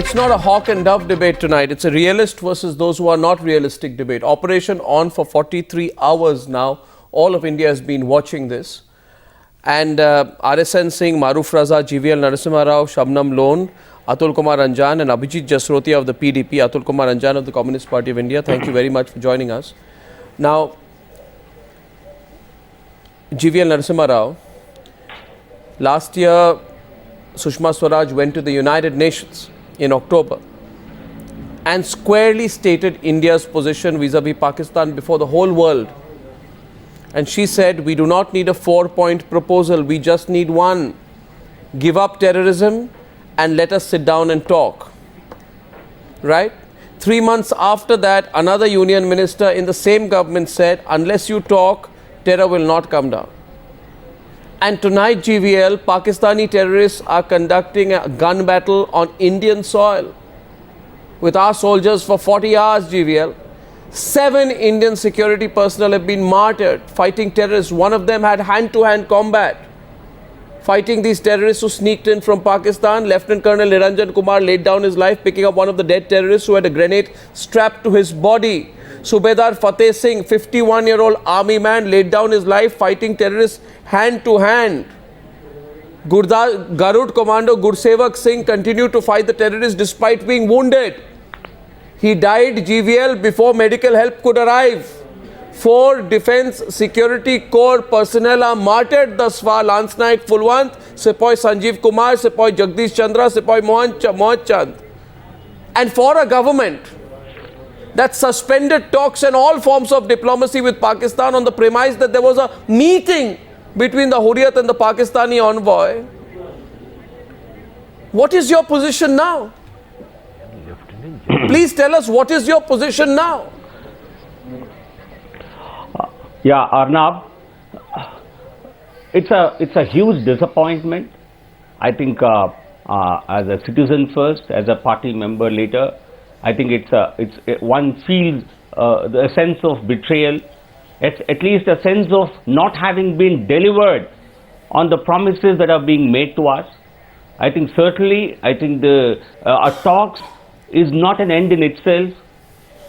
it's not a hawk and dove debate tonight. It's a realist versus those who are not realistic debate. Operation on for 43 hours now. All of India has been watching this. And RSN Singh, Maruf Raza, GVL Narasimha Rao, Shabnam Lone, Atul Kumar Anjan and Abhijit Jasrotia of the PDP, Atul Kumar Anjan of the Communist Party of India. Thank you very much for joining us. Now, GVL Narasimha Rao, last year Sushma Swaraj went to the United Nations in October and squarely stated India's position vis-a-vis Pakistan before the whole world. And she said, we do not need a 4-point proposal, we just need one. Give up terrorism and let us sit down and talk. Right? 3 months after that, another union minister in the same government said, unless you talk, terror will not come down. And tonight, GVL, Pakistani terrorists are conducting a gun battle on Indian soil with our soldiers for 40 hours, GVL. 7 Indian security personnel have been martyred fighting terrorists. One of them had hand-to-hand combat fighting these terrorists who sneaked in from Pakistan. Lieutenant Colonel Niranjan Kumar laid down his life picking up one of the dead terrorists who had a grenade strapped to his body. Subedar Fateh Singh, 51-year-old army man, laid down his life fighting terrorists hand-to-hand. Garud Commando Gursevak Singh continued to fight the terrorists despite being wounded. He died, GVL, before medical help could arrive. 4 Defence Security Corps personnel are martyred thus far. Lance Naik Fulwant, Sepoy Sanjeev Kumar, Sepoy Jagdish Chandra, Sepoy Mohit Chand. And for a government that suspended talks and all forms of diplomacy with Pakistan on the premise that there was a meeting between the Hurriyat and the Pakistani envoy, what is your position now? Please tell us, what is your position now? Yeah, Arnab, it's a huge disappointment. I think as a citizen first, as a party member later, I think one feels a sense of betrayal, at least a sense of not having been delivered on the promises that are being made to us. I think certainly, our talks is not an end in itself.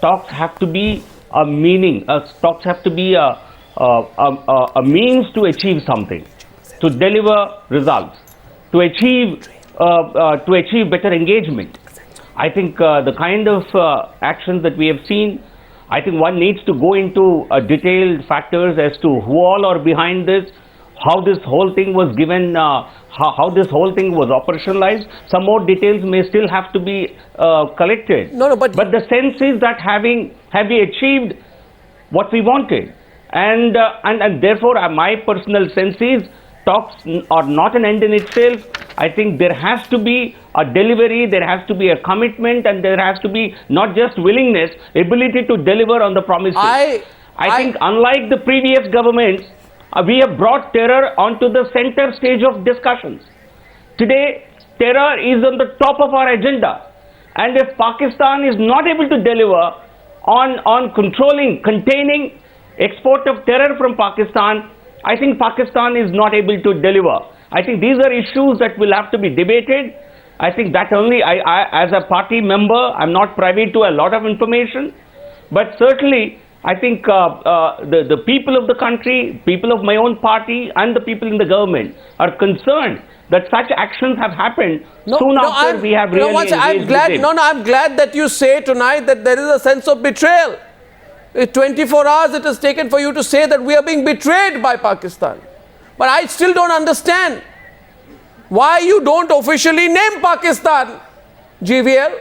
Talks have to be a meaning. Talks have to be a means to achieve something, to deliver results, to achieve better engagement. I think the kind of actions that we have seen, I think one needs to go into detailed factors as to who all are behind this, how this whole thing was given, how this whole thing was operationalized. Some more details may still have to be collected. But the sense is that have we achieved what we wanted? And therefore, my personal sense is talks are not an end in itself. I think there has to be a delivery, there has to be a commitment, and there has to be not just willingness, ability to deliver on the promises. I think unlike the previous governments, we have brought terror onto the center stage of discussions. Today, terror is on the top of our agenda. And if Pakistan is not able to deliver on controlling, containing export of terror from Pakistan, I think Pakistan is not able to deliver. I think these are issues that will have to be debated. I think that only, I as a party member, I'm not privy to a lot of information, but certainly I think the people of the country, people of my own party and the people in the government are concerned that such actions have happened soon after we have really engaged with them. I'm glad that you say tonight that there is a sense of betrayal. 24 hours it has taken for you to say that we are being betrayed by Pakistan. But I still don't understand why you don't officially name Pakistan, GVL.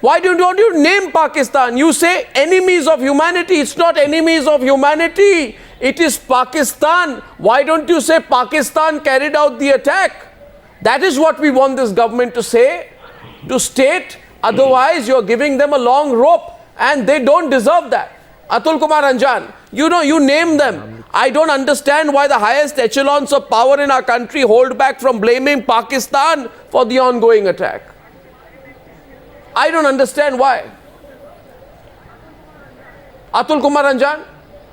Why don't you name Pakistan? You say enemies of humanity. It's not enemies of humanity. It is Pakistan. Why don't you say Pakistan carried out the attack? That is what we want this government to say, to state. Otherwise, you're giving them a long rope and they don't deserve that. Atul Kumar Anjan, you name them. I don't understand why the highest echelons of power in our country hold back from blaming Pakistan for the ongoing attack. I don't understand why. Atul Kumar Anjan,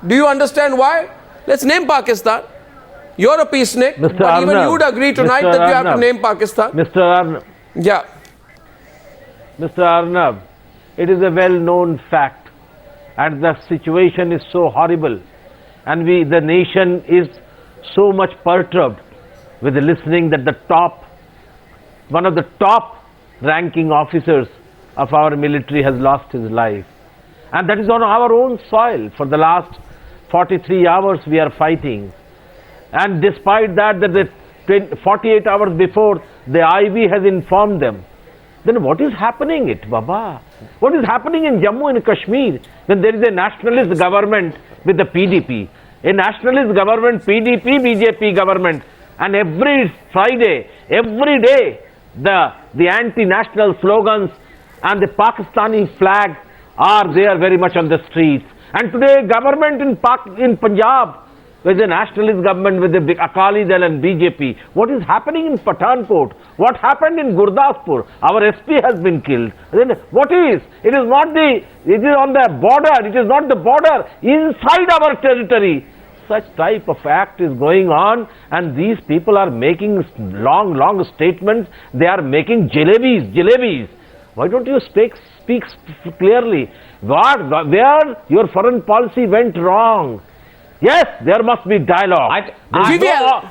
do you understand why? Let's name Pakistan. You're a peacenik, but even you would agree tonight that you have to name Pakistan. Mr. Arnab. Yeah. Mr. Arnab, it is a well-known fact, and the situation is so horrible, and the nation is so much perturbed with listening that one of the top ranking officers of our military has lost his life. And that is on our own soil. For the last 43 hours we are fighting. And despite that, 48 hours before, the IV has informed them. Then what is happening Baba? What is happening in Jammu and Kashmir when there is a nationalist government with the PDP? A nationalist government, PDP, BJP government. And every Friday, every day, the anti-national slogans and the Pakistani flag are there very much on the streets. And today, government in Punjab, with the nationalist government with the Akali Dal and BJP. What is happening in Pathankot? What happened in Gurdaspur? Our SP has been killed. Then what is? It is not it is on the border. It is not the border. Inside our territory. Such type of act is going on, and these people are making long statements. They are making jalebis. Why don't you speak clearly? Where your foreign policy went wrong? Yes, there must be dialogue.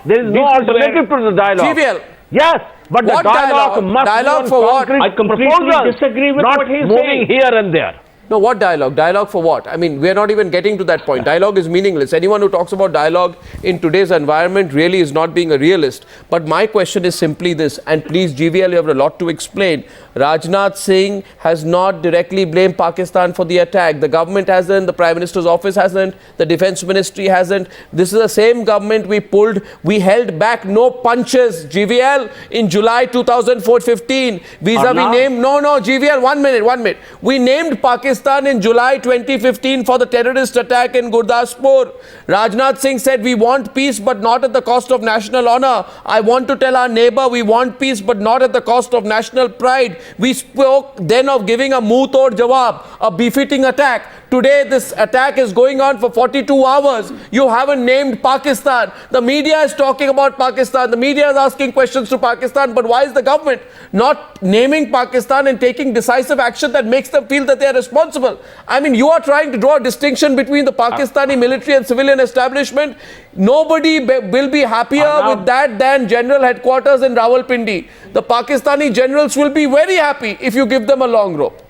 There is no alternative to the dialogue. GVL. Yes, but What the dialogue must dialogue be for on what? concrete I completely proposals, disagree with not what he's moving saying. here and there. No, what dialogue? Dialogue for what? I mean, we're not even getting to that point. Dialogue is meaningless. Anyone who talks about dialogue in today's environment really is not being a realist. But my question is simply this, and please, GVL, you have a lot to explain. Rajnath Singh has not directly blamed Pakistan for the attack. The government hasn't, the Prime Minister's office hasn't, the Defense Ministry hasn't. This is the same government we held back no punches, GVL, in July 2015. Vis-a-vis named, GVL, one minute. We named Pakistan in July 2015 for the terrorist attack in Gurdaspur. Rajnath Singh said we want peace but not at the cost of national honor. I want to tell our neighbor we want peace but not at the cost of national pride. We spoke then of giving a muh tod jawab, a befitting attack. Today this attack is going on for 42 hours. You haven't named Pakistan. The media is talking about Pakistan. The media is asking questions to Pakistan. But why is the government not naming Pakistan and taking decisive action that makes them feel that they are responsible? I mean, you are trying to draw a distinction between the Pakistani military and civilian establishment. Nobody will be happier with that than General Headquarters in Rawalpindi. The Pakistani generals will be very happy if you give them a long rope.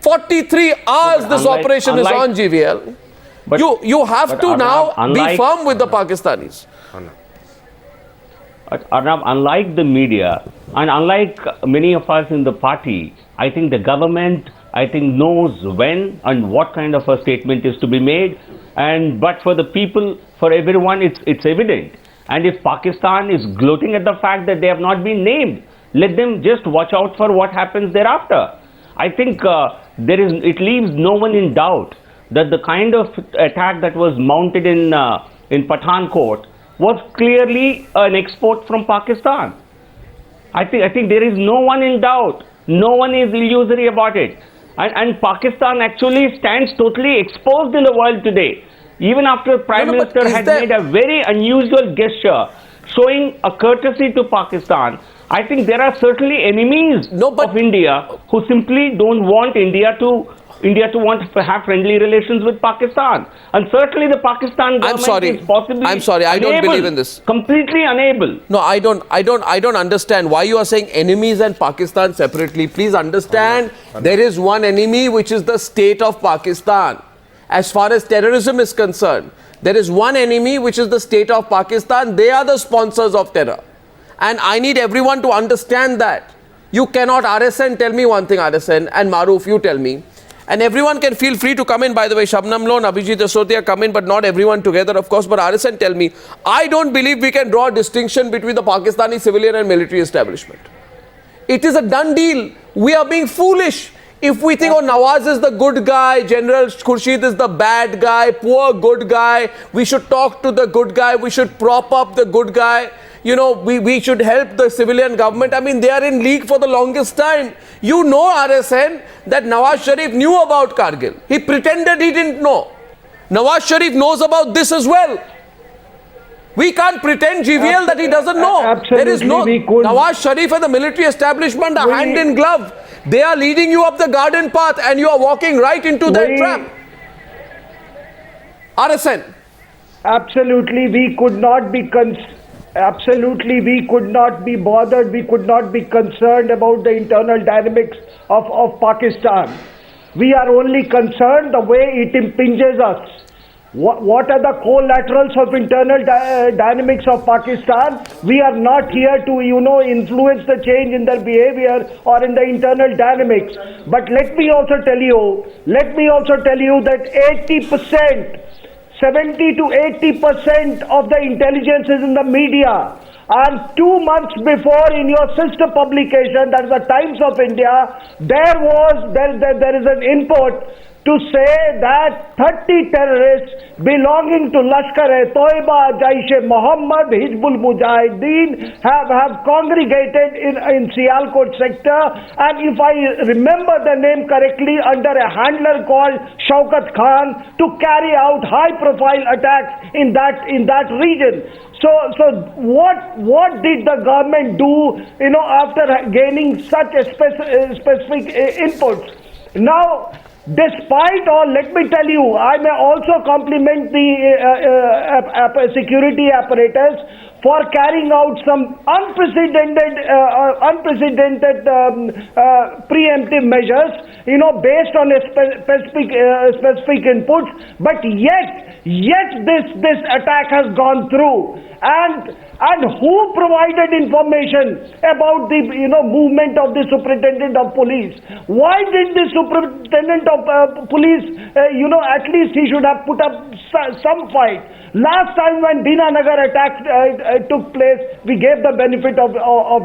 43 hours this operation is on, GVL. You have to now be firm with the Pakistanis. Arnab, unlike the media and unlike many of us in the party, I think the government knows when and what kind of a statement is to be made. But for the people, for everyone, it's evident. And if Pakistan is gloating at the fact that they have not been named, let them just watch out for what happens thereafter. I think it leaves no one in doubt that the kind of attack that was mounted in Pathankot was clearly an export from Pakistan. I think there is no one in doubt. No one is illusory about it. And Pakistan actually stands totally exposed in the world today. Even after Prime Minister had made a very unusual gesture showing a courtesy to Pakistan, I think there are certainly enemies of India who simply don't want India to want to have friendly relations with Pakistan. And certainly the Pakistan government is possibly I don't believe in this. Completely unable. No, I don't understand why you are saying enemies and Pakistan separately. Please understand, there is one enemy, which is the state of Pakistan. As far as terrorism is concerned, there is one enemy, which is the state of Pakistan. They are the sponsors of terror. And I need everyone to understand that. You cannot, RSN, tell me one thing, RSN, and Maruf, you tell me. And everyone can feel free to come in, by the way. Shabnam Lone, Abhijit Asotia come in, but not everyone together, of course. But RSN, tell me, I don't believe we can draw a distinction between the Pakistani civilian and military establishment. It is a done deal. We are being foolish. If we think, Nawaz is the good guy, General Khurshid is the bad guy, poor good guy, we should talk to the good guy, we should prop up the good guy. We should help the civilian government. I mean, they are in league for the longest time. You know, RSN, that Nawaz Sharif knew about Kargil. He pretended he didn't know. Nawaz Sharif knows about this as well. We can't pretend, GVL, that he doesn't know. There is no... Nawaz Sharif and the military establishment are hand in glove. They are leading you up the garden path and you are walking right into that trap. RSN. Absolutely, we could not be bothered, we could not be concerned about the internal dynamics of Pakistan. We are only concerned the way it impinges us. What are the collaterals of internal dynamics of Pakistan? We are not here to, influence the change in their behavior or in the internal dynamics. But let me also tell you that 80%, 70 to 80% of the intelligence is in the media. And 2 months before, in your sister publication, that is the Times of India, there is an input to say that 30 terrorists belonging to Lashkar-e-Toiba, Jaish-e-Mohammed, Hizbul Mujahideen have congregated in Sialkot sector, and if I remember the name correctly, under a handler called Shaukat Khan, to carry out high-profile attacks in that region. So what did the government do, after gaining such a specific inputs? Now, despite all, let me tell you, I may also compliment the security apparatus for carrying out some unprecedented preemptive measures, based on a specific inputs. But yet this attack has gone through. And who provided information about the movement of the superintendent of police? Why did the superintendent of police at least he should have put up some fight? Last time when Dinanagar attack took place, we gave the benefit of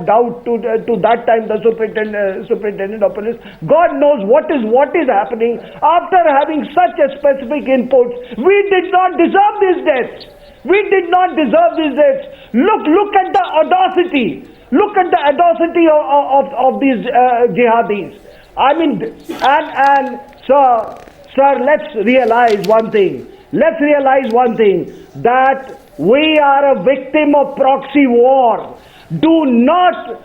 doubt to that time the superintendent of police. God knows what is happening. After having such a specific input, we did not deserve these deaths. We did not deserve these deaths. Look at the audacity. Look at the audacity of these jihadis. I mean, and sir, let's realize one thing. That we are a victim of proxy war. Do not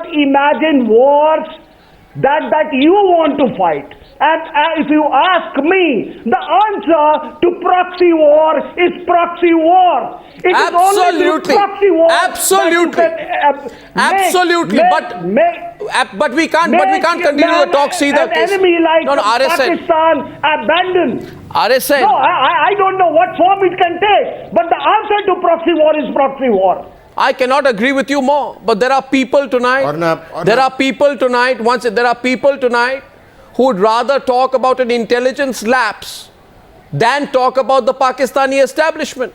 imagine wars that you want to fight. And if you ask me, the answer to proxy war is proxy war. It is only through proxy war. Absolutely. But we can't continue the talk. See that an enemy like Pakistan abandoned. RSN. No, I don't know what form it can take. But the answer to proxy war is proxy war. I cannot agree with you more. But there are people tonight. There are people tonight who would rather talk about an intelligence lapse than talk about the Pakistani establishment.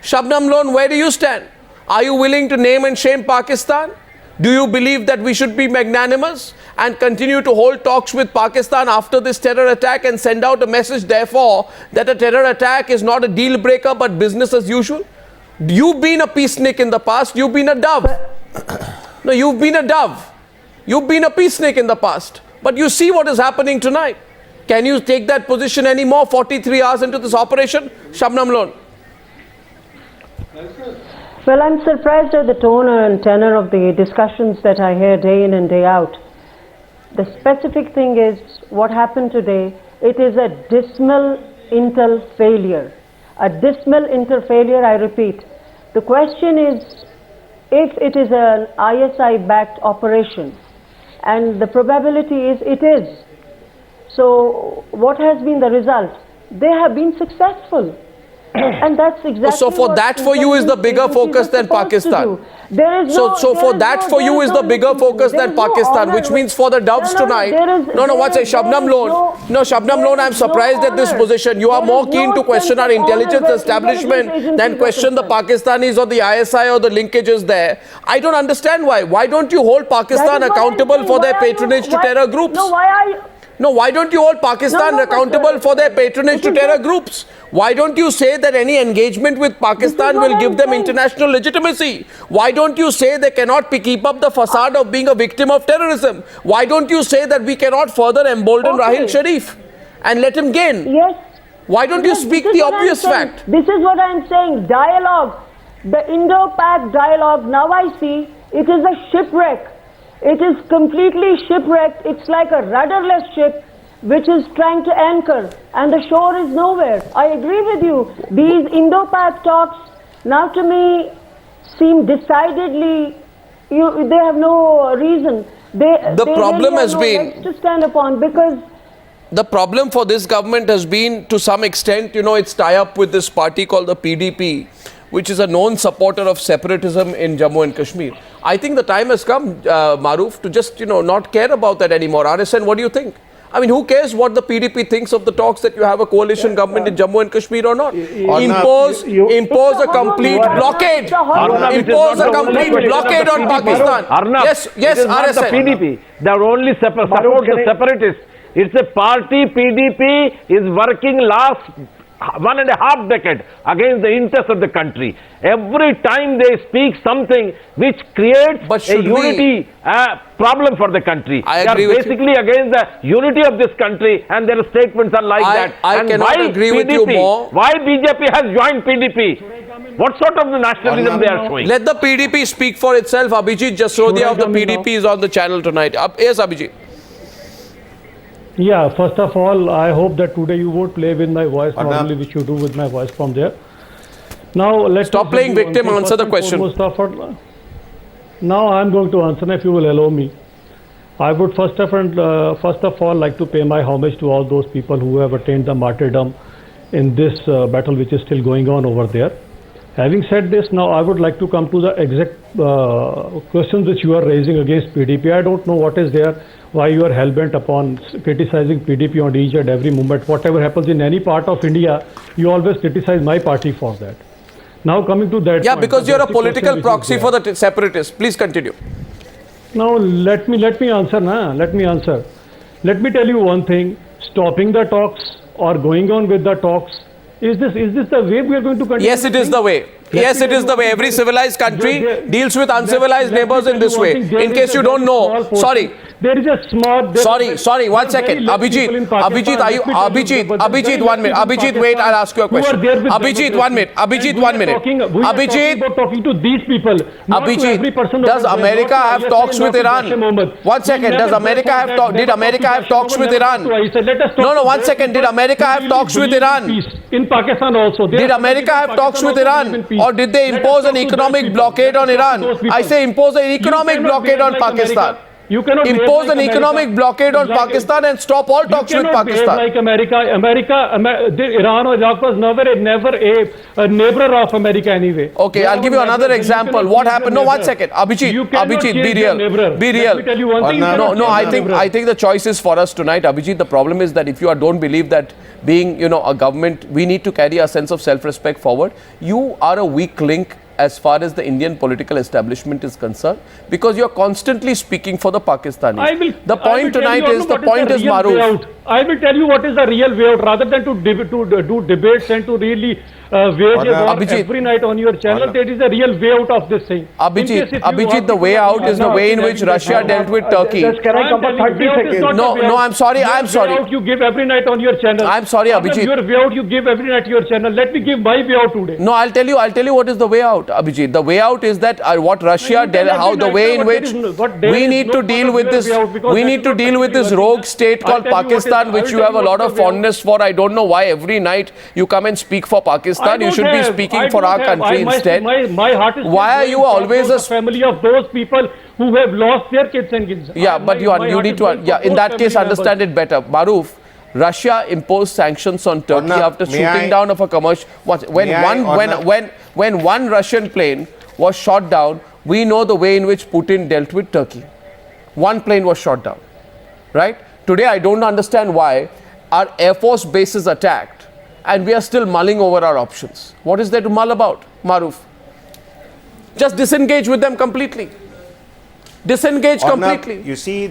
Shabnam Lone, where do you stand? Are you willing to name and shame Pakistan? Do you believe that we should be magnanimous and continue to hold talks with Pakistan after this terror attack and send out a message, therefore, that a terror attack is not a deal breaker but business as usual? You've been a peacenik in the past. You've been a dove. No, you've been a dove. You've been a peacenik in the past. But you see what is happening tonight. Can you take that position anymore 43 hours into this operation? Shabnam Lone. Well, I'm surprised at the tone and tenor of the discussions that I hear day in and day out. The specific thing is what happened today. It is a dismal intel failure. A dismal intel failure, I repeat. The question is, if it is an ISI-backed operation, and the probability is it is. So what has been the result? They have been successful. And that's exactly so for that for you is the bigger focus than Pakistan. So for that for you is the bigger focus than Pakistan, which means for the doves tonight. What's a Shabnam Lone? No, Shabnam Lone, I'm surprised at this position. You are more keen to question our intelligence establishment than question the Pakistanis or the ISI or the linkages there. I don't understand why. Why don't you hold Pakistan accountable for their patronage to terror groups? No, why don't you hold Pakistan accountable for their patronage to terror groups? Why don't you say that any engagement with Pakistan will give them international legitimacy? Why don't you say they cannot keep up the facade of being a victim of terrorism? Why don't you say that we cannot further embolden Rahil Sharif and let him gain? Yes. Why don't you speak the obvious fact? This is what I'm saying. Dialogue. The Indo-Pak dialogue, now I see, it is a shipwreck. It is completely shipwrecked. It's like a rudderless ship which is trying to anchor, and the shore is nowhere. I agree with you. These Indo-Pak talks now to me seem decidedly, they have no reason. The problem really has have no been legs to stand upon, because the problem for this government has been, to some extent, its tie-up with this party called the PDP, which is a known supporter of separatism in Jammu and Kashmir. I think the time has come, Maruf, to just, not care about that anymore. RSN, what do you think? I mean, who cares what the PDP thinks of the talks that you have a coalition government in Jammu and Kashmir or not? Impose a complete blockade. Impose a complete blockade on Pakistan. Yes, RSN. The PDP. They are only support the separatists. It's a party. PDP is working last 1.5 decade against the interests of the country. Every time they speak something which creates a unity problem for the country. I agree with basically you. Against the unity of this country, and their statements are like that. I cannot agree with you more. Why BJP has joined PDP? What sort of nationalism they are showing? Let the PDP speak for itself. Abhijit Jasrodia of the PDP is on the channel tonight. Yes, Abhijit. Yeah, first of all, I hope that today you won't play with my voice normally, which you do with my voice from there. Now, let's stop playing victim, answer the question. Now, I'm going to answer, if you will allow me. I would first of all like to pay my homage to all those people who have attained the martyrdom in this battle which is still going on over there. Having said this, now I would like to come to the exact questions which you are raising against PDP. I don't know what is there, why you are hell-bent upon criticizing PDP on each and every moment. Whatever happens in any part of India, you always criticize my party for that. Now coming to that Yeah, point, because you're a political proxy for the separatists. Please continue. Now let me answer. Let me answer. Let me tell you one thing. Stopping the talks or going on with the talks, is this the way we are going to continue? Yes, it is the way. Yes, it is the way. Every civilized country deals with uncivilized neighbors in this way. In case you don't know, sorry. There is a small... Sorry, 1 second. Abhijit, 1 minute. Abhijit, wait, I'll ask you a question. Abhijit, 1 minute. Abhijit, 1 minute. Abhijit, talking to these people. Abhijit, does America have talks with Iran? 1 second. Did America have talks with Iran? No, 1 second. Did America have talks with Iran? In Pakistan also. Did America have talks with Iran? Or did they impose an economic blockade on Iran? I say impose an economic blockade on Pakistan. You cannot impose an economic blockade on Pakistan and stop all talks with Pakistan. Like Iran or Iraq was never a neighbor of America anyway. Okay, I'll give you another example. What happened? No, 1 second. Abhijit, be real. Be real. Let me tell you one thing. No, I think the choice is for us tonight. Abhijit, the problem is that if you don't believe that being, a government, we need to carry a sense of self-respect forward. You are a weak link as far as the Indian political establishment is concerned, because you are constantly speaking for the Pakistanis. The point tonight is Maruf. I will tell you what is the real way out, rather than to do debates and to really wage a war every night on your channel. There is a real way out of this thing. Abhijit, the way out is the way in which Russia dealt with Turkey. Can I come for 30 seconds? No, I'm sorry. You give every night on your channel. I'm sorry, Abhijit. Your way out you give every night your channel. Let me give my way out today. No, I'll tell you what is the way out, Abhijit. The way out is that what Russia the way in which we need to deal with this. We need to deal with this rogue state called Pakistan, which you have a lot of fondness for. I don't know why every night you come and speak for Pakistan. You should be speaking for our country instead. My heart is why are you always a family of those people who have lost their kids and kids? Yeah, but you need to in that case understand it better. Maruf, Russia imposed sanctions on Turkey after shooting down of a commercial. When one Russian plane was shot down, we know the way in which Putin dealt with Turkey. One plane was shot down, right? Today, I don't understand why our Air Force base is attacked and we are still mulling over our options. What is there to mull about, Maruf? Just disengage with them completely. Disengage completely. You see,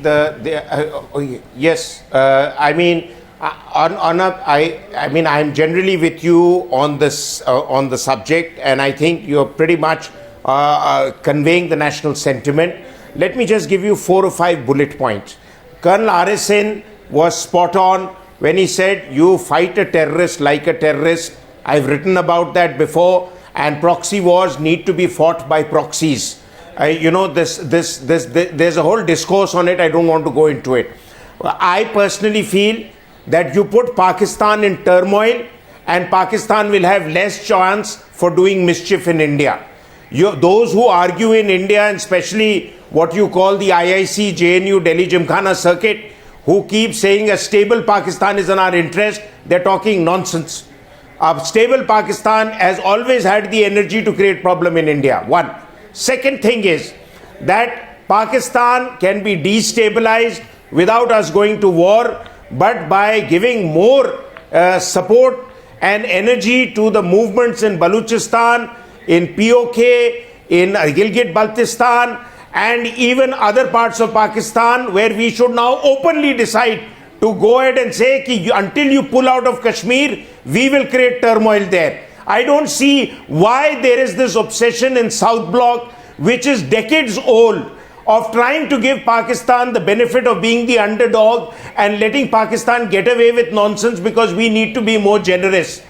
yes, I mean, I'm generally with you on this, on the subject, and I think you're pretty much conveying the national sentiment. Let me just give you 4 or 5 bullet points. Colonel RSN was spot on when he said, you fight a terrorist like a terrorist. I've written about that before, and proxy wars need to be fought by proxies. there's a whole discourse on it. I don't want to go into it. I personally feel that you put Pakistan in turmoil and Pakistan will have less chance for doing mischief in India. Those who argue in India, and especially what you call the IIC, JNU, Delhi Gymkhana circuit, who keep saying a stable Pakistan is in our interest, they're talking nonsense. A stable Pakistan has always had the energy to create problem in India. One. Second thing is that Pakistan can be destabilized without us going to war, but by giving more support and energy to the movements in Balochistan, in POK, in Gilgit-Baltistan, and even other parts of Pakistan, where we should now openly decide to go ahead and say ki until you pull out of Kashmir, we will create turmoil there. I don't see why there is this obsession in South Bloc, which is decades old, of trying to give Pakistan the benefit of being the underdog and letting Pakistan get away with nonsense because we need to be more generous.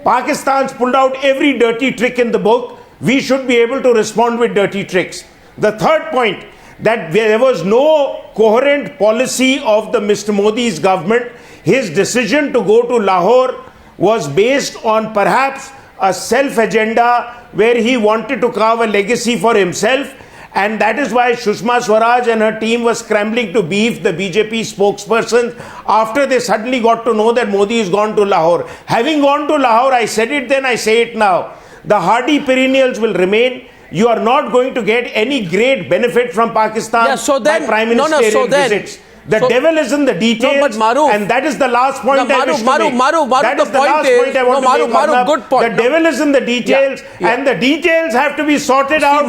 Pakistan's pulled out every dirty trick in the book. We should be able to respond with dirty tricks. The third point, that there was no coherent policy of the Mr. Modi's government. His decision to go to Lahore was based on perhaps a self-agenda where he wanted to carve a legacy for himself, and that is why Sushma Swaraj and her team was scrambling to beef the BJP spokesperson after they suddenly got to know that Modi has gone to Lahore. Having gone to Lahore, I said it then, I say it now, the hardy perennials will remain. You are not going to get any great benefit from Pakistan by Prime Ministerial visits. The devil is in the details, and that is the last point I wish to make. That is the last point I want to make. Good point. The devil is in the details, and the details have to be sorted out.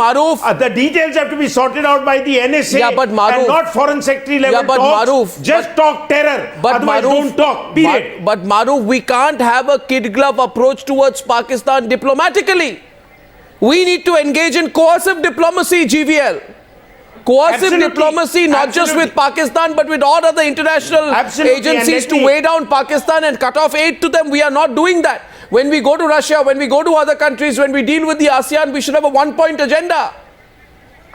The details have to be sorted out by the NSA and not Foreign Secretary level talks. Just talk terror. Otherwise, don't talk. Period. But Maruf, we can't have a kid glove approach towards Pakistan diplomatically. We need to engage in coercive diplomacy, GVL. Coercive diplomacy, not just with Pakistan, but with all other international agencies to weigh down Pakistan and cut off aid to them. We are not doing that. When we go to Russia, when we go to other countries, when we deal with the ASEAN, we should have a one-point agenda.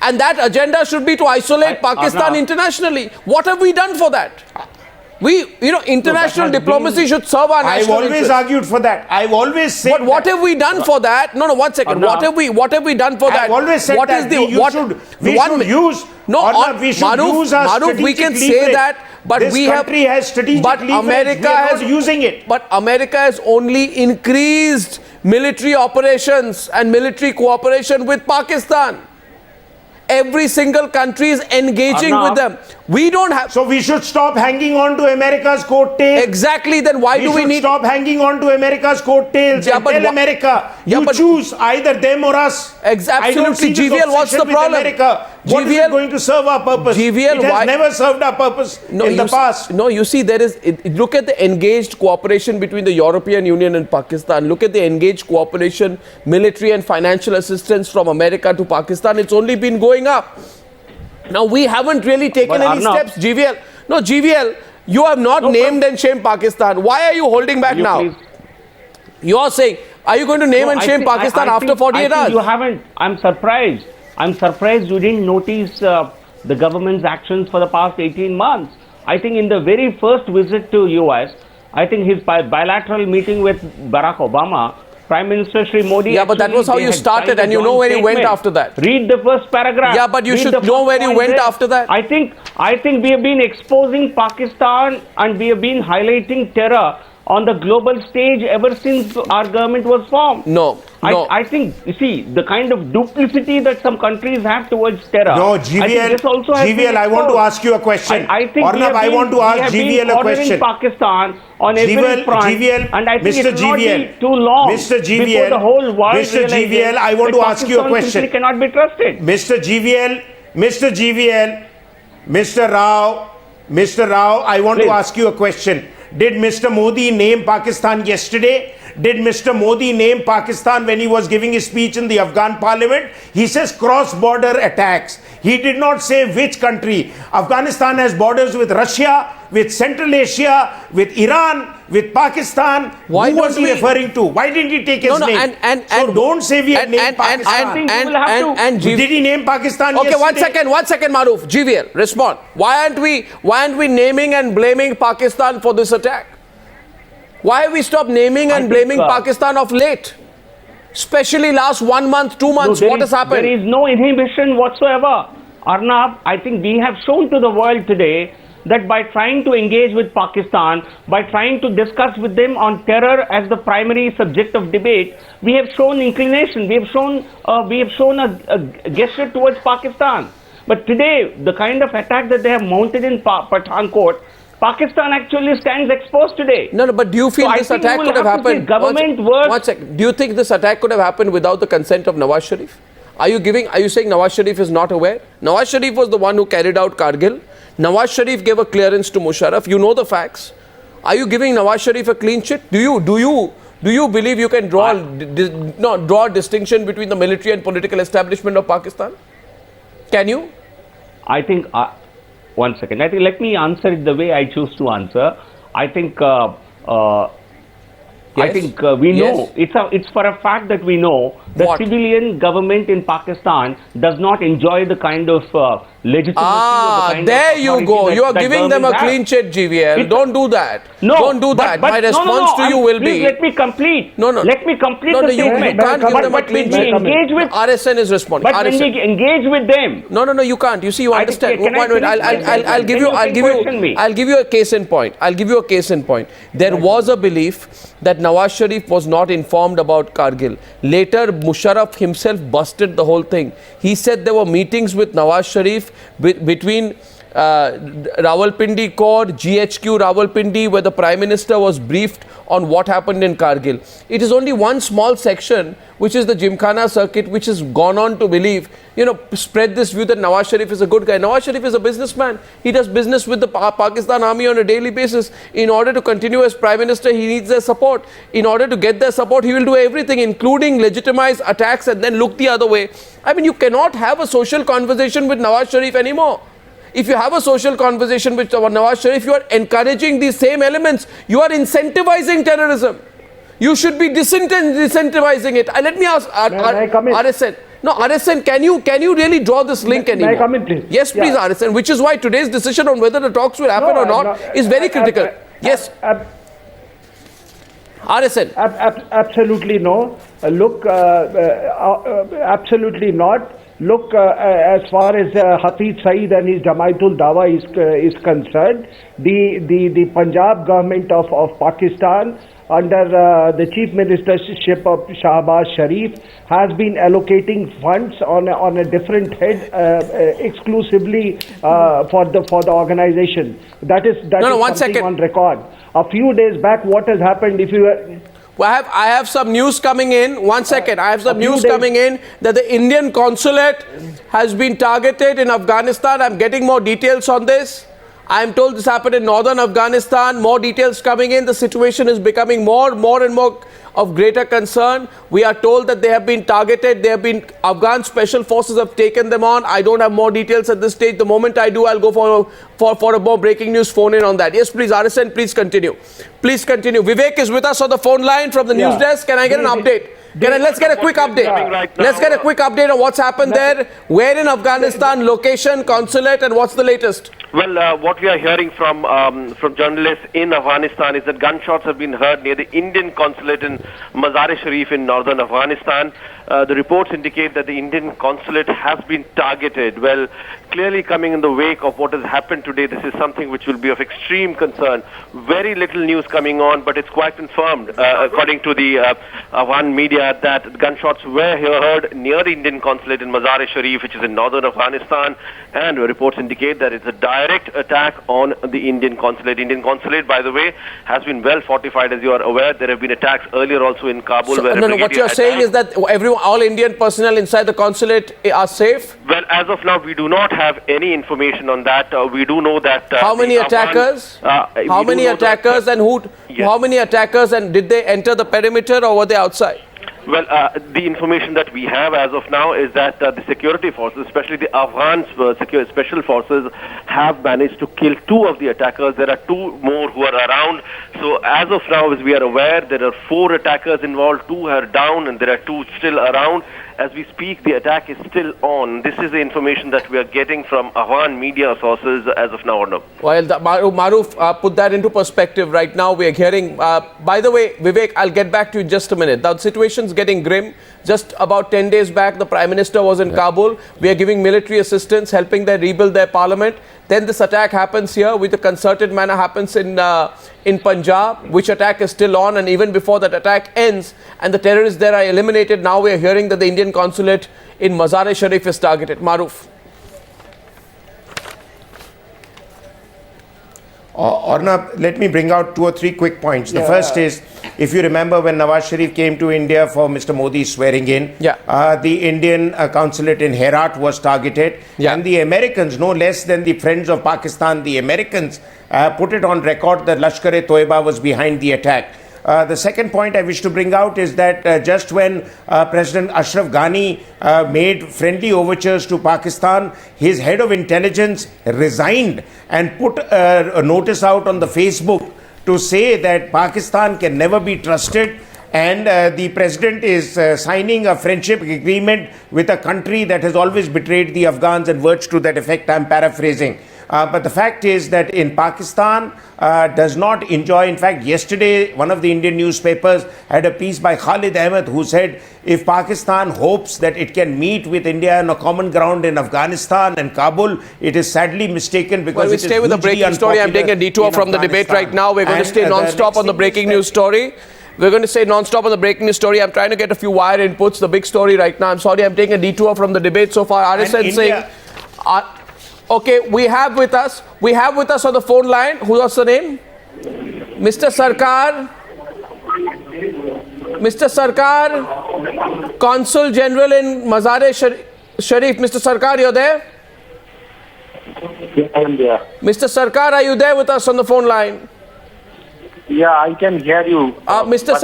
And that agenda should be to isolate Pakistan internationally. What have we done for that? International diplomacy should serve our national I've always interests. argued for that. I've always said But what have we done for that? No, 1 second. What have we done for that? I've always said what that is the, we what, should the use we should use our strategic we can leverage. say that, but this country has strategic leverage. America not using it. But America has only increased military operations and military cooperation with Pakistan. Every single country is engaging with them. We don't have... So we should stop hanging on to America's coattails. Exactly, then why do we need... stop hanging on to America's coattails and tell America, you choose either them or us. Absolutely, GVL, what's the problem? What is it going to serve our purpose? GVL, it has never served our purpose in the past. No, you see, there is... Look at the engaged cooperation between the European Union and Pakistan. Look at the engaged cooperation, military and financial assistance from America to Pakistan. It's only been going up. Now, we haven't really taken any steps, GVL. No, GVL, you have not named and shamed Pakistan. Why are you holding back now? You are saying, are you going to name and shame Pakistan after 48 hours? You haven't. I'm surprised. I'm surprised you didn't notice the government's actions for the past 18 months. I think in the very first visit to US, I think his bilateral meeting with Barack Obama, Prime Minister Shri Modi... Yeah, but that was how you started, and you know where you went after that. Read the first paragraph. Yeah, but you should know where you went after that. I think we have been exposing Pakistan and we have been highlighting terror on the global stage ever since our government was formed. No. I think, you see, the kind of duplicity that some countries have towards terror. No, GVL, I want to ask you a question. I think I want to ask GVL a question. Pakistan on every front, GVL, and I think Mr. it's not GVL, too long Mr. GVL, before the whole world Mr. GVL, I want to ask you a question. Pakistan cannot be trusted. Mr. GVL, Mr. Rao, I want to ask you a question. Did Mr. Modi name Pakistan yesterday? Did Mr. Modi name Pakistan when he was giving his speech in the Afghan parliament? He says cross-border attacks. He did not say which country. Afghanistan has borders with Russia, with Central Asia, with Iran, with Pakistan. Why Who was don't he we- referring to? Why didn't he take his name? So don't say we have named Pakistan. and Did he name Pakistan Okay, yesterday? one second, Maruf. GVL, respond. Why aren't we naming and blaming Pakistan for this attack? Why have we stopped naming and blaming Pakistan of late? Especially last 1 month, 2 months, what has happened? There is no inhibition whatsoever. Arnab, I think we have shown to the world today that by trying to engage with Pakistan, by trying to discuss with them on terror as the primary subject of debate, we have shown inclination, we have shown a gesture towards Pakistan. But today, the kind of attack that they have mounted in Pathankot, Pakistan actually stands exposed today. No, but do you feel this attack could have happened? Government work. One second. Do you think this attack could have happened without the consent of Nawaz Sharif? Are you saying Nawaz Sharif is not aware? Nawaz Sharif was the one who carried out Kargil. Nawaz Sharif gave a clearance to Musharraf. You know the facts. Are you giving Nawaz Sharif a clean sheet? Do you believe you can draw a distinction between the military and political establishment of Pakistan? Can you? I think, one second, I think let me answer it the way I choose to answer. I think, we know, it's for a fact that we know the civilian government in Pakistan does not enjoy the kind of legitimacy. There you go. You are giving them a clean sheet, GVL. Don't do that. No, don't do that. My response to you will be. Let me complete. Let me complete the statement. You can't give them a clean sheet. Engage with RSN is responding. But when we engage with them. No, you can't. You see, you understand. I'll give you a case in point. There was a belief that Nawaz Sharif was not informed about Kargil. Later, Musharraf himself busted the whole thing. He said there were meetings with Nawaz Sharif between Rawalpindi Corps, GHQ Rawalpindi, where the Prime Minister was briefed on what happened in Kargil. It is only one small section, which is the Gymkhana circuit, which has gone on to believe, spread this view that Nawaz Sharif is a good guy. Nawaz Sharif is a businessman. He does business with the Pakistan army on a daily basis. In order to continue as Prime Minister, he needs their support. In order to get their support, he will do everything, including legitimize attacks and then look the other way. I mean, you cannot have a social conversation with Nawaz Sharif anymore. If you have a social conversation with Nawaz Sharif, you are encouraging these same elements. You are incentivizing terrorism. You should be disincentivizing it. Let me ask RSN. No, RSN, can you really draw this link anymore? May I come in, please? Yes, please, RSN. Which is why today's decision on whether the talks will happen or not is very critical. Yes. RSN. Absolutely no. Absolutely not. Look, as far as Hafiz Saeed and his Jamaatul Dawa is concerned, the Punjab government of Pakistan under the Chief Ministership of Shahbaz Sharif has been allocating funds on a different head exclusively for the organization. That is something on record. A few days back, what has happened? I have some news coming in. 1 second. I have some news coming in that the Indian consulate has been targeted in Afghanistan. I'm getting more details on this. I am told this happened in northern Afghanistan. More details coming in. The situation is becoming more and more of greater concern. We are told that they have been targeted. Afghan special forces have taken them on. I don't have more details at this stage. The moment I do, I'll go for a more breaking news phone in on that. Yes, please, RSN, please continue. Please continue. Vivek is with us on the phone line from the news desk. Can I get an update? Let's get a quick update. Let's get a quick update on what's happened there. Where in Afghanistan, location, consulate, and what's the latest? Well, what we are hearing from journalists in Afghanistan is that gunshots have been heard near the Indian consulate in Mazar-e-Sharif in northern Afghanistan. The reports indicate that the Indian consulate has been targeted. Well, clearly coming in the wake of what has happened today, this is something which will be of extreme concern. Very little news coming on, but it's quite confirmed, according to the Afghan media, that gunshots were heard near the Indian consulate in Mazar-e-Sharif, which is in northern Afghanistan, and reports indicate that it's a direct attack on the Indian consulate. Indian consulate, by the way, has been well fortified, as you are aware. There have been attacks earlier also in Kabul. So, what you are saying is that all Indian personnel inside the consulate are safe? Well, as of now, we do not have any information on that. We do know that... how many attackers? How many attackers and who? Yes. How many attackers, and did they enter the perimeter or were they outside? Well, the information that we have as of now is that the security forces, especially the Afghan special forces, have managed to kill 2 of the attackers. There are 2 more who are around. So as of now, as we are aware, there are 4 attackers involved, 2 are down, and there are 2 still around. As we speak, the attack is still on. This is the information that we are getting from Afghan media sources as of now. Well, Maruf, put that into perspective right now. We are hearing, by the way, Vivek, I'll get back to you in just a minute. The situation's getting grim. Just about 10 days back, the Prime Minister was in Kabul. We are giving military assistance, helping them rebuild their parliament. Then this attack happens here, with a concerted manner happens in Punjab, which attack is still on, and even before that attack ends and the terrorists there are eliminated, now we are hearing that the Indian consulate in Mazar-e-Sharif is targeted. Maruf. Arnab, let me bring out 2 or 3 quick points. The first is, if you remember when Nawaz Sharif came to India for Mr. Modi's swearing in, the Indian consulate in Herat was targeted, and the Americans, no less than the Friends of Pakistan, the Americans put it on record that Lashkar-e-Toiba was behind the attack. The second point I wish to bring out is that just when President Ashraf Ghani made friendly overtures to Pakistan, his head of intelligence resigned and put a notice out on the Facebook to say that Pakistan can never be trusted, and the president is signing a friendship agreement with a country that has always betrayed the Afghans, and words to that effect. I'm paraphrasing. But the fact is that in Pakistan does not enjoy. In fact, yesterday one of the Indian newspapers had a piece by Khalid Ahmed who said if Pakistan hopes that it can meet with India on a common ground in Afghanistan and Kabul, it is sadly mistaken, because well, we stay with the breaking story. I'm taking a detour from the debate right now. We're going to stay non-stop on the breaking news story. We're going to stay non-stop on the breaking news story. I'm trying to get a few wire inputs. The big story right now. I'm sorry, I'm taking a detour from the debate so far. RSN saying... Okay, we have with us on the phone line, what's the name? Mr. Sarkar, Consul General in Mazar-e-Sharif. Mr. Sarkar, you're there? Yeah, I am there. Mr. Sarkar, are you there with us on the phone line? Yeah, I can hear you. Mr.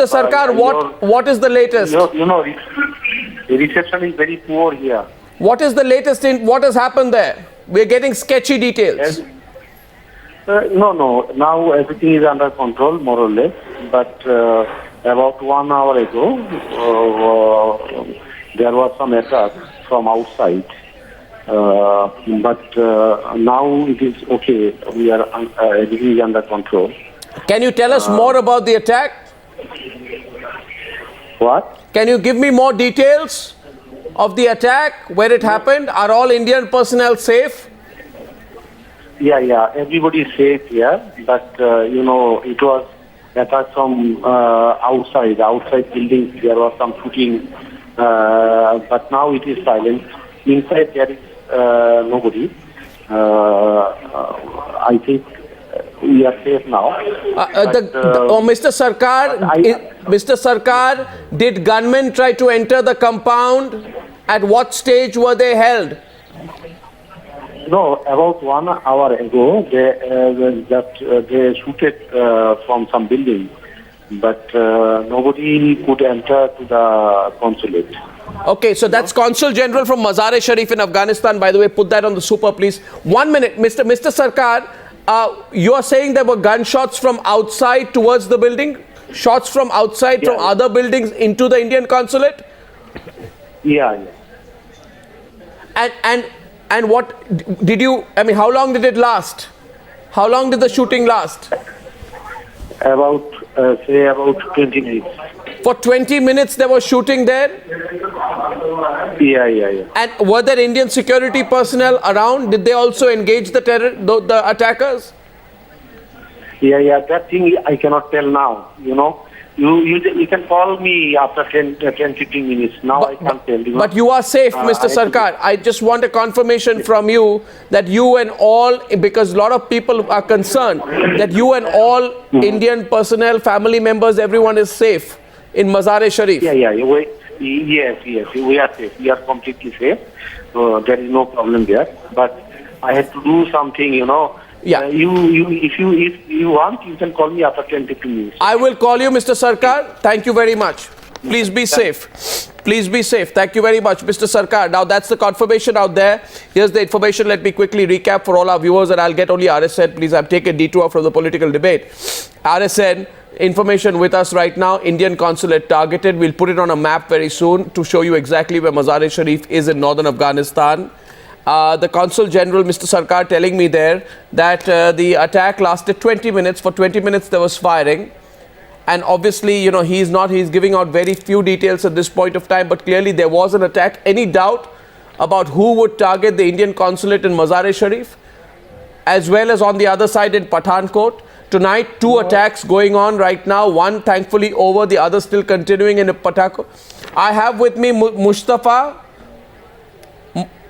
Sarkar, what is the latest? The reception is very poor here. What is the latest in what has happened there? We are getting sketchy details. No. Now everything is under control, more or less. But about 1 hour ago, there was some attack from outside. But now it is okay. Everything is under control. Can you tell us more about the attack? What? Can you give me more details of the attack, where it happened? Are all Indian personnel safe? Yeah, everybody is safe here, but it was attack from outside buildings. There was some shooting, but now it is silent. Inside there is nobody. I think we are safe now. Mr. Sarkar, did gunmen try to enter the compound? At what stage were they held? No, about 1 hour ago, they shooted from some building, but nobody could enter to the consulate. Okay, so that's Consul General from Mazar-e-Sharif in Afghanistan. By the way, put that on the super, please. 1 minute, Mr. Sarkar, you are saying there were gunshots from outside towards the building? Shots from outside from other buildings into the Indian consulate? Yeah. And what did you, how long did it last? How long did the shooting last? About 20 minutes. For 20 minutes there was shooting there? Yeah. And were there Indian security personnel around? Did they also engage the attackers? Yeah, that thing I cannot tell now, You can call me after 10-15 minutes. Now I can't tell you. But you are safe, Mr. Sarkar. I just want a confirmation from you that you and all, because a lot of people are concerned, that you and all Indian personnel, family members, everyone is safe in Mazar-e-Sharif. Yeah. Yes, we are safe. We are completely safe. There is no problem there. But I had to do something, Yeah. If you want, you can call me after 10-15 minutes. I will call you, Mr. Sarkar. Thank you very much. Please be safe. Please be safe. Thank you very much, Mr. Sarkar. Now, that's the confirmation out there. Here's the information. Let me quickly recap for all our viewers, and I'll get only RSN. Please, I've taken detour from the political debate. RSN, information with us right now. Indian consulate targeted. We'll put it on a map very soon to show you exactly where Mazar-e-Sharif is in northern Afghanistan. The Consul General, Mr. Sarkar, telling me there that the attack lasted 20 minutes. For 20 minutes, there was firing. And obviously, you know, he's giving out very few details at this point of time, but clearly there was an attack. Any doubt about who would target the Indian consulate in Mazar-e-Sharif, as well as on the other side in Pathankot? Tonight, two attacks going on right now. One thankfully over, the other still continuing in Pathankot. I have with me Mustafa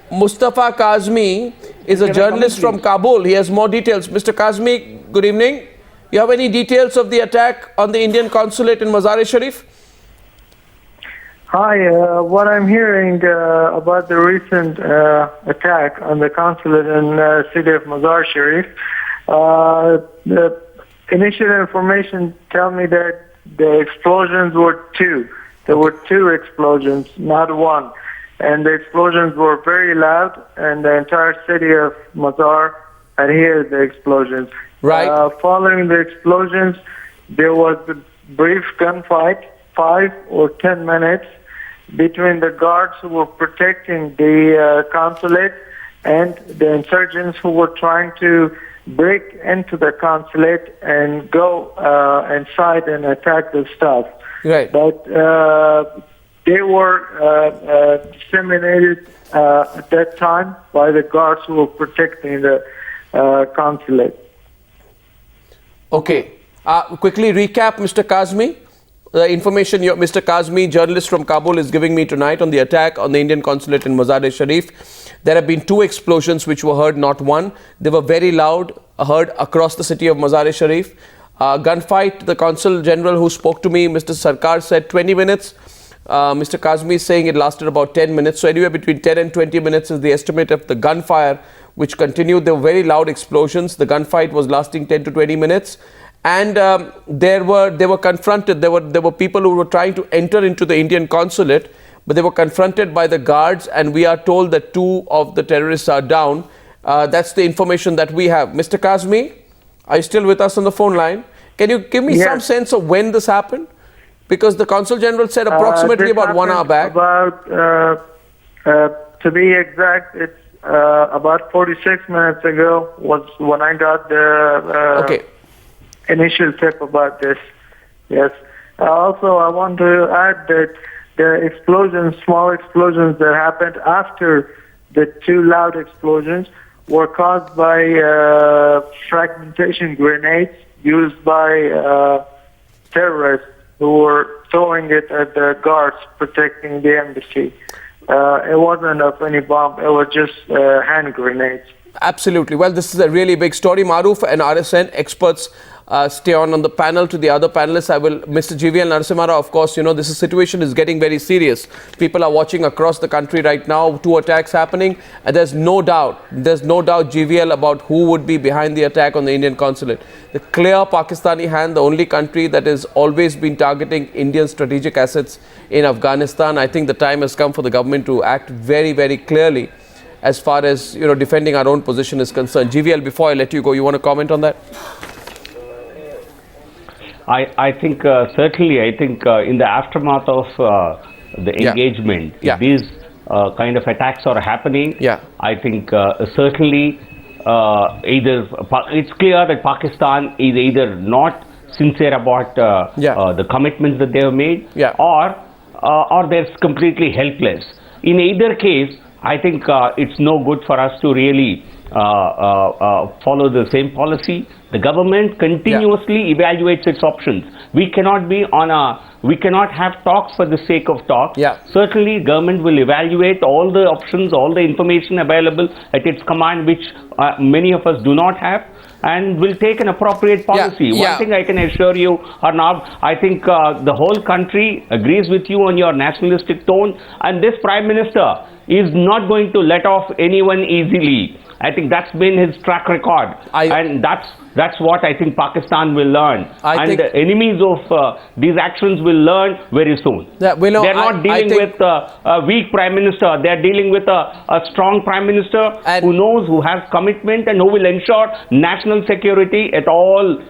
Kazmi is a journalist from Kabul. He has more details. Mr. Kazmi, good evening. You have any details of the attack on the Indian consulate in Mazar-e-Sharif? Hi, what I'm hearing about the recent attack on the consulate in the city of Mazar-e-Sharif, the initial information tell me that the explosions were two. There were two explosions, not one. And the explosions were very loud, and the entire city of Mazar had heard the explosions. Right. Following the explosions, there was a brief gunfight, 5 or 10 minutes, between the guards who were protecting the consulate and the insurgents who were trying to break into the consulate and go inside and attack the staff. Right. But they were disseminated at that time by the guards who were protecting the consulate. Okay. Quickly recap, Mr. Kazmi. The information Mr. Kazmi, journalist from Kabul, is giving me tonight on the attack on the Indian consulate in Mazar-e-Sharif. There have been two explosions which were heard, not one. They were very loud, heard across the city of Mazar-e-Sharif. Gunfight, the Consul General who spoke to me, Mr. Sarkar, said 20 minutes. Mr. Kazmi is saying it lasted about 10 minutes. So anywhere between 10 and 20 minutes is the estimate of the gunfire which continued. There were very loud explosions. The gunfight was lasting 10 to 20 minutes. And they were confronted. There were people who were trying to enter into the Indian consulate, but they were confronted by the guards, and we are told that 2 of the terrorists are down. That's the information that we have. Mr. Kazmi, are you still with us on the phone line? Can you give me some sense of when this happened? Because the Consul General said approximately about 1 hour back. To be exact, it's about 46 minutes ago was when I got the initial tip about this. Yes. Also, I want to add that the explosions, small explosions that happened after the 2 loud explosions were caused by fragmentation grenades used by terrorists who were throwing it at the guards protecting the embassy. It wasn't of any bomb, it was just hand grenades. Absolutely. Well, this is a really big story. Maruf and RSN experts stay on the panel. To the other panelists, I will, Mr. GVL Narasimha Rao, of course, you know, this situation is getting very serious. People are watching across the country right now, 2 attacks happening, and there's no doubt, GVL, about who would be behind the attack on the Indian consulate. The clear Pakistani hand, the only country that has always been targeting Indian strategic assets in Afghanistan. I think the time has come for the government to act very, very clearly as far as, you know, defending our own position is concerned. GVL, before I let you go, you want to comment on that? I think certainly, I think in the aftermath of the engagement, if these kind of attacks are happening, I think certainly either it's clear that Pakistan is either not sincere about the commitments that they have made, or they're completely helpless. In either case, I think it's no good for us to really follow the same policy. The government continuously evaluates its options. We cannot have talks for the sake of talk. Certainly, government will evaluate all the options, all the information available at its command, which many of us do not have, and will take an appropriate policy. One thing I can assure you, Arnav, I think the whole country agrees with you on your nationalistic tone, and this Prime Minister is not going to let off anyone easily. I think that's been his track record, and that's what I think Pakistan will learn. And the enemies of these actions will learn very soon. Yeah, they're not dealing with a weak Prime Minister. They're dealing with a strong Prime Minister who knows, who has commitment, and who will ensure national security at all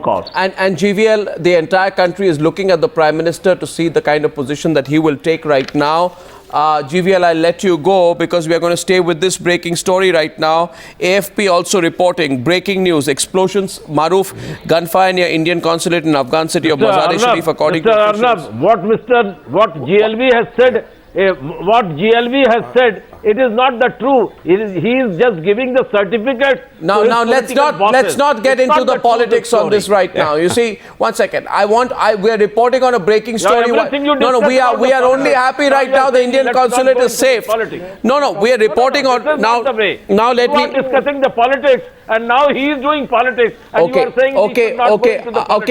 costs. And GVL, the entire country is looking at the Prime Minister to see the kind of position that he will take right now. GVL, I'll let you go because we are going to stay with this breaking story right now. AFP also reporting breaking news: explosions, Maruf, gunfire near Indian consulate in Afghan city of Mazar-e-Sharif. According to Arnab, what GLV has said. What GLV has said, it is not the true. He is just giving the certificate. Now let's not get into the politics on this right now. You see, one second. We are reporting on a breaking story. No, we are only happy right now. The Indian consulate is safe. No, we are reporting on now. Now let me. You are discussing the politics, and now he is doing politics. And you are saying okay,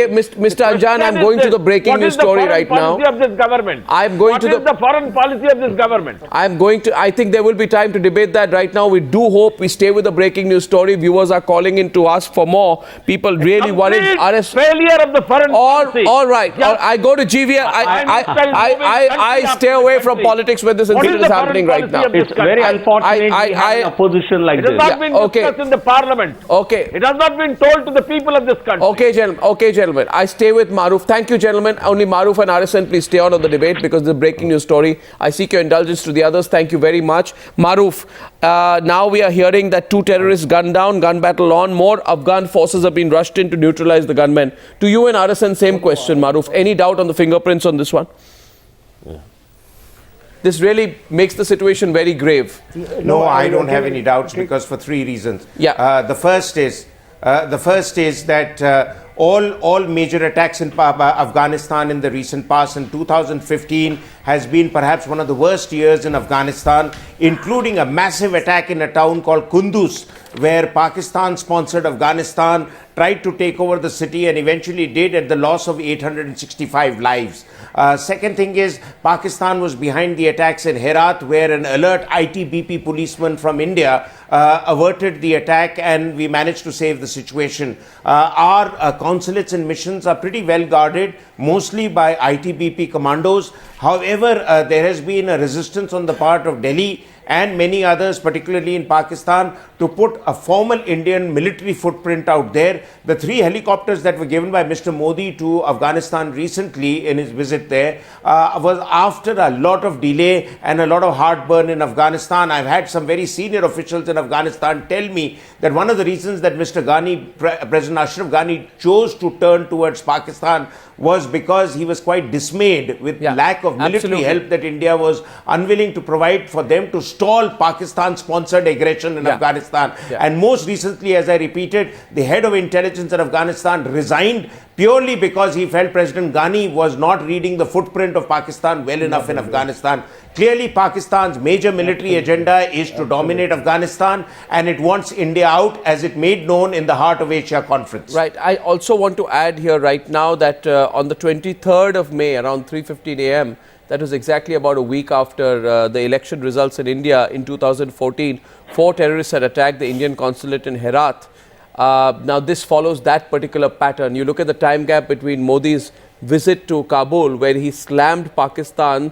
Mr. Anjan, I'm going to the breaking news story right now. What is the foreign policy of this government? I'm going to the foreign policy of this government? I think there will be time to debate that. Right now, we do hope we stay with the breaking news story. Viewers are calling in to ask for more. People really worried. Failure of the foreign policy. All right. I go to GVL. I stay away from politics when this incident is happening right now. It's very unfortunate we have a position like this. It has not been discussed in the parliament. Okay. It has not been told to the people of this country. Okay, gentlemen. I stay with Maruf. Thank you, gentlemen. Only Maruf and RSN, please stay on the debate because the breaking news story. I seek your indulgence to the others. Thank you very much. Maruf, now we are hearing that 2 terrorists gunned down, gun battle on. More Afghan forces have been rushed in to neutralize the gunmen. To you and RSN, same question, Maruf. Any doubt on the fingerprints on this one? Yeah. This really makes the situation very grave. No, I don't have any doubts because for 3 reasons. Yeah. The first is that all major attacks in Afghanistan in the recent past, in 2015 has been perhaps one of the worst years in Afghanistan, including a massive attack in a town called Kunduz, where Pakistan-sponsored Afghanistan tried to take over the city and eventually did, at the loss of 865 lives. Second thing is, Pakistan was behind the attacks in Herat, where an alert ITBP policeman from India averted the attack, and we managed to save the situation. Our consulates and missions are pretty well guarded, mostly by ITBP commandos. However, there has been a resistance on the part of Delhi and many others, particularly in Pakistan, to put a formal Indian military footprint out there. The 3 helicopters that were given by Mr. Modi to Afghanistan recently in his visit there was after a lot of delay and a lot of heartburn in Afghanistan. I've had some very senior officials in Afghanistan tell me that one of the reasons that Mr. Ghani, President Ashraf Ghani, chose to turn towards Pakistan was because he was quite dismayed with the lack of military help that India was unwilling to provide for them to stall Pakistan-sponsored aggression in Afghanistan. And most recently, as I repeated, the head of intelligence in Afghanistan resigned purely because he felt President Ghani was not reading the footprint of Pakistan well enough in Afghanistan. Clearly, Pakistan's major military agenda is to dominate Afghanistan, and it wants India out, as it made known in the Heart of Asia conference. Right. I also want to add here right now that on the 23rd of May, around 3:15 a.m., that was exactly about a week after the election results in India in 2014, 4 terrorists had attacked the Indian consulate in Herat. Now, this follows that particular pattern. You look at the time gap between Modi's visit to Kabul, where he slammed Pakistan,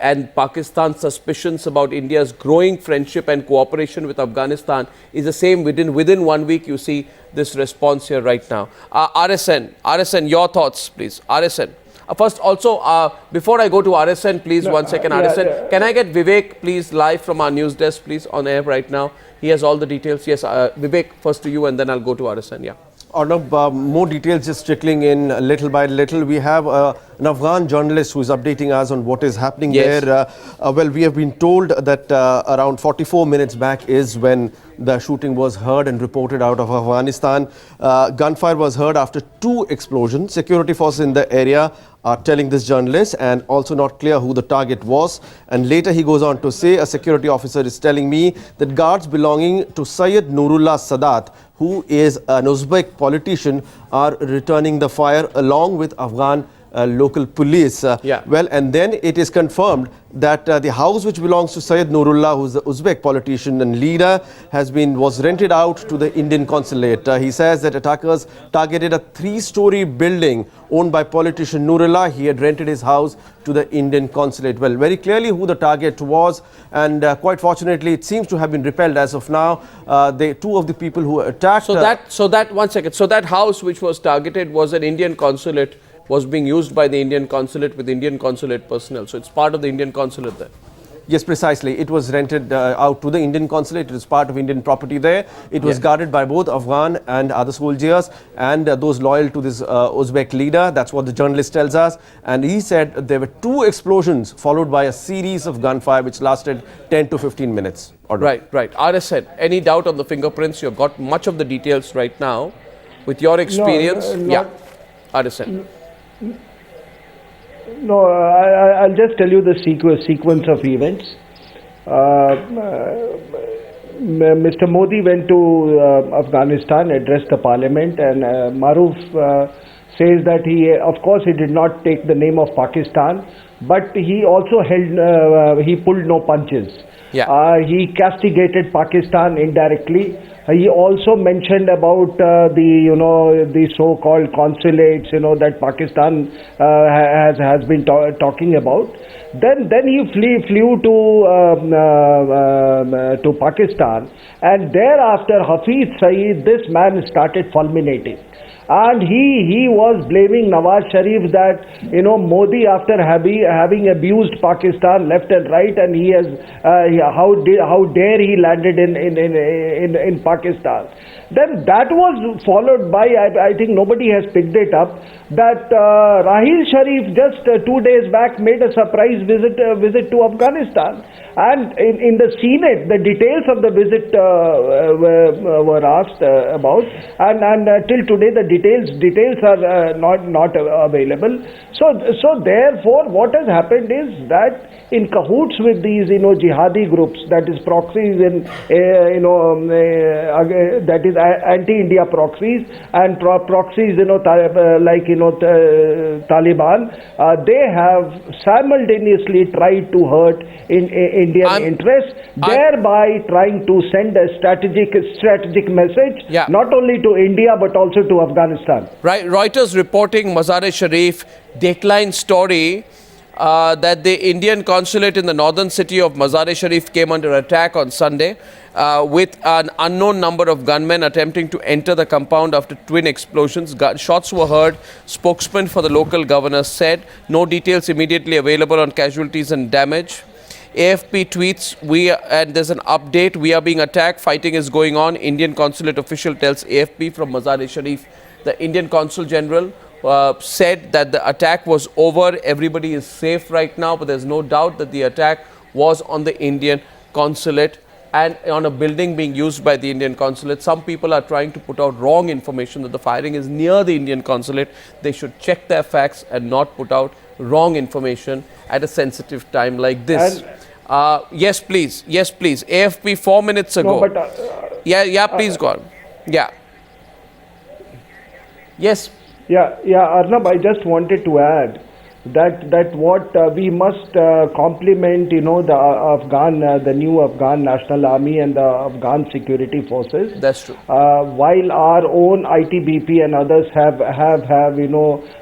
and Pakistan's suspicions about India's growing friendship and cooperation with Afghanistan is the same. Within 1 week, you see this response here right now. RSN, your thoughts, please. RSN. First, also, before I go to RSN, please, 1 second, RSN. Can I get Vivek, please, live from our news desk, please, on air right now? He has all the details. Yes, Vivek, first to you, and then I'll go to RSN. Yeah. Arnab, more details just trickling in little by little. We have an Afghan journalist who is updating us on what is happening there. Well, we have been told that around 44 minutes back is when the shooting was heard and reported out of Afghanistan. Gunfire was heard after 2 explosions. Security forces in the area are telling this journalist, and also not clear who the target was. And later he goes on to say, a security officer is telling me that guards belonging to Syed Nurullah Sadat, who is an Uzbek politician, are returning the fire along with Afghan local police. Well, and then it is confirmed that the house which belongs to Syed Nurullah, who is the Uzbek politician and leader, was rented out to the Indian consulate. He says that attackers targeted a 3-story building owned by politician Nurullah. He had rented his house to the Indian consulate. Well, very clearly who the target was, and quite fortunately it seems to have been repelled as of now. The 2 of the people who attacked... So that house which was targeted was an Indian consulate, was being used by the Indian consulate with Indian consulate personnel. So it's part of the Indian consulate there. Yes, precisely. It was rented out to the Indian consulate. It is part of Indian property there. It was guarded by both Afghan and other soldiers and those loyal to this Uzbek leader. That's what the journalist tells us. And he said there were 2 explosions followed by a series of gunfire which lasted 10 to 15 minutes. Right. RSN, any doubt on the fingerprints? You've got much of the details right now. With your experience, RSN. No, I'll just tell you the sequence of events. Mr. Modi went to Afghanistan, addressed the parliament, and Maruf says that of course he did not take the name of Pakistan, but he also he pulled no punches. He castigated Pakistan indirectly. He also mentioned about the so-called consulates, that Pakistan has been talking about. Then he flew to Pakistan, and thereafter Hafiz Saeed, this man started fulminating. And he was blaming Nawaz Sharif that Modi, after having abused Pakistan left and right, and he has how dare he landed in Pakistan. Then that was followed by, I think nobody has picked it up, that Rahil Sharif just 2 days back made a surprise visit to Afghanistan. And in the Senate, the details of the visit were asked about, and till today the details are not available. So therefore, what has happened is that in cahoots with these jihadi groups, that is proxies that is anti-India proxies and proxies Taliban, they have simultaneously tried to hurt Indian interests, thereby trying to send a strategic message, not only to India but also to Afghanistan. Right. Reuters reporting Mazar-e-Sharif decline story that the Indian consulate in the northern city of Mazar-e-Sharif came under attack on Sunday with an unknown number of gunmen attempting to enter the compound after twin explosions. Shots were heard. Spokesman for the local governor said no details immediately available on casualties and damage. AFP tweets, and there's an update, we are being attacked, fighting is going on. Indian consulate official tells AFP from Mazar-e-Sharif. The Indian consul general said that the attack was over, everybody is safe right now, but there's no doubt that the attack was on the Indian consulate and on a building being used by the Indian consulate. Some people are trying to put out wrong information that the firing is near the Indian consulate. They should check their facts and not put out wrong information at a sensitive time like this. Yes, please. AFP 4 minutes ago. No, but, please go on. Yes. Arnab, I just wanted to add that what we must compliment, the new Afghan National Army and the Afghan security forces. That's true. While our own ITBP and others have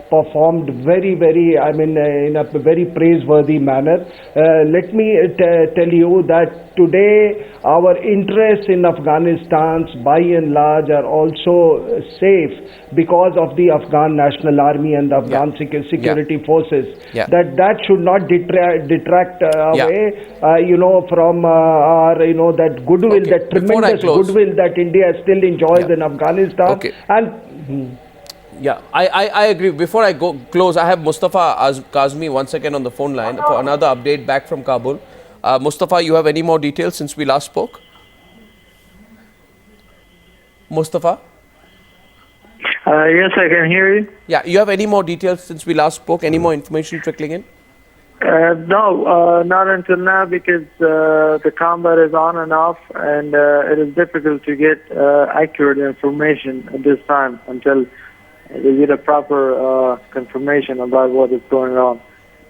performed very, in a very praiseworthy manner. Let me tell you that today our interests in Afghanistan by and large are also safe because of the Afghan National Army and the Afghan security forces. That should not detract away, from our, that goodwill, that tremendous goodwill that India still enjoys in Afghanistan. I agree. Before I close, I have Mustafa Kazmi once again on the phone line for another update back from Kabul. Mustafa, you have any more details since we last spoke? Mustafa? Yes, I can hear you. You have any more details since we last spoke? Any more information trickling in? No, not until now, because the combat is on and off, and it is difficult to get accurate information at this time until we get a proper confirmation about what is going on.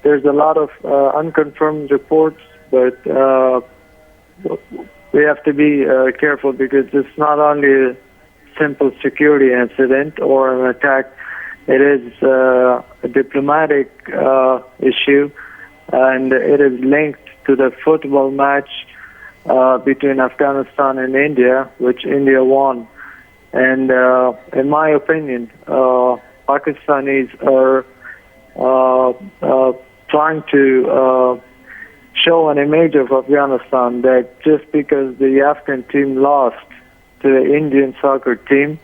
There's a lot of unconfirmed reports, but we have to be careful because it's not only a simple security incident or an attack. It is a diplomatic issue, and it is linked to the football match between Afghanistan and India, which India won. And in my opinion, Pakistanis are trying to show an image of Afghanistan that just because the Afghan team lost to the Indian soccer team,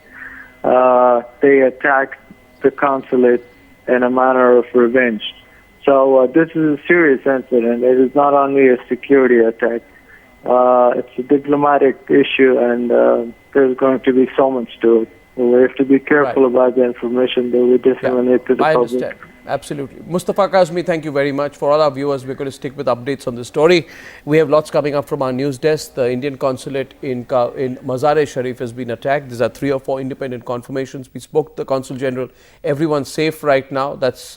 they attacked the consulate in a manner of revenge. So this is a serious incident. It is not only a security attack. It's a diplomatic issue, and there's going to be so much to it. We have to be careful about the information that we disseminate to the I public. understand. Absolutely. Mustafa Kazmi, thank you very much. For all our viewers, we're going to stick with updates on this story. We have lots coming up from our news desk. The Indian consulate in Mazar-e-Sharif has been attacked. These are 3 or 4 independent confirmations. We spoke to the Consul General. Everyone's safe right now. That's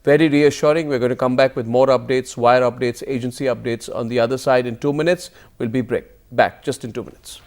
very reassuring. We're going to come back with more updates, wire updates, agency updates on the other side in 2 minutes. We'll be back just in 2 minutes.